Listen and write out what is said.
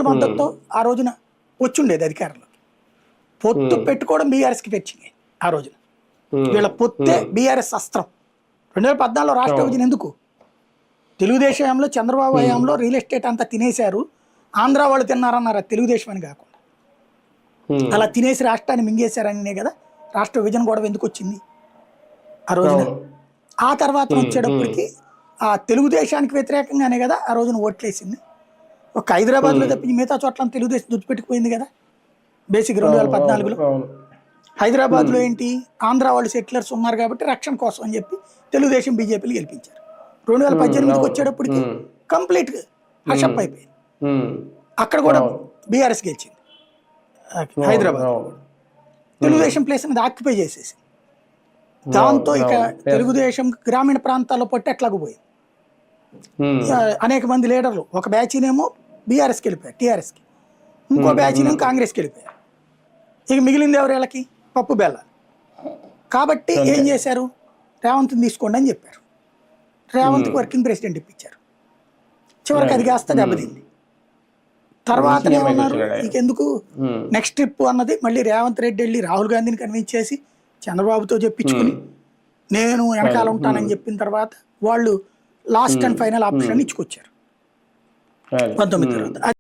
మద్దతుతో ఆ రోజున వచ్చుండేది అధికారంలో. పొత్తు పెట్టుకోవడం బీఆర్ఎస్కి పెంచింది ఆ రోజున. వీళ్ళ పొత్తే బీఆర్ఎస్ అస్త్రం. 2014 రాష్ట్ర విభజన ఎందుకు? తెలుగుదేశం హయాంలో చంద్రబాబు హయాంలో రియల్ ఎస్టేట్ అంతా తినేశారు, ఆంధ్ర వాళ్ళు తిన్నారన్నారు, తెలుగుదేశం అని కాకుండా. అలా తినేసి రాష్ట్రాన్ని మింగేశారనే కదా రాష్ట్ర విభజన గొడవ ఎందుకు వచ్చింది ఆ రోజున. ఆ తర్వాత వచ్చేటప్పటికి ఆ తెలుగుదేశానికి వ్యతిరేకంగానే కదా ఆ రోజున ఓట్లేసింది. ఒక హైదరాబాద్లో తప్పించి మిగతా చోట్ల తెలుగుదేశం దుచ్చిపెట్టుకుపోయింది కదా బేసిక్ 2014లో. హైదరాబాద్లో ఏంటి, ఆంధ్ర వాళ్ళు సెటిలర్స్ ఉన్నారు కాబట్టి రక్షణ కోసం అని చెప్పి తెలుగుదేశం బీజేపీలు గెలిపించారు. 2018కి వచ్చేటప్పటికి కంప్లీట్గా హషప్ అయిపోయింది. అక్కడ కూడా బీఆర్ఎస్ గెలిచింది హైదరాబాద్. తెలుగుదేశం ప్లేస్ అనేది ఆక్యుపై చేసేసి, దాంతో ఇక తెలుగుదేశం గ్రామీణ ప్రాంతాల్లో పట్టి ఎట్లాగూ పోయింది. అనేక మంది లీడర్లు ఒక బ్యాచ్నేమో బీఆర్ఎస్కి వెళ్ళిపోయారు, టీఆర్ఎస్కి, ఇంకో బ్యాచ్నేమో కాంగ్రెస్కి వెళ్ళిపోయారు. ఇక మిగిలింది ఎవరేళ్ళకి? పప్పు బెల్లాలు. కాబట్టి ఏం చేశారు, రేవంత్ని తీసుకోండి అని చెప్పారు. రేవంత్కి వర్కింగ్ ప్రెసిడెంట్ ఇప్పించారు. చివరికి అది కాస్త దెబ్బతింది. తర్వాత ఏమన్నారు, ఇకెందుకు నెక్స్ట్ ట్రిప్ అన్నది మళ్ళీ రేవంత్ రెడ్డి వెళ్ళి రాహుల్ గాంధీని కన్విన్స్ చేసి చంద్రబాబుతో చెప్పించుకుని నేను వెనకాల ఉంటానని చెప్పిన తర్వాత వాళ్ళు లాస్ట్ అండ్ ఫైనల్ ఆప్షన్ ఇచ్చుకొచ్చారు 19 తర్వాత.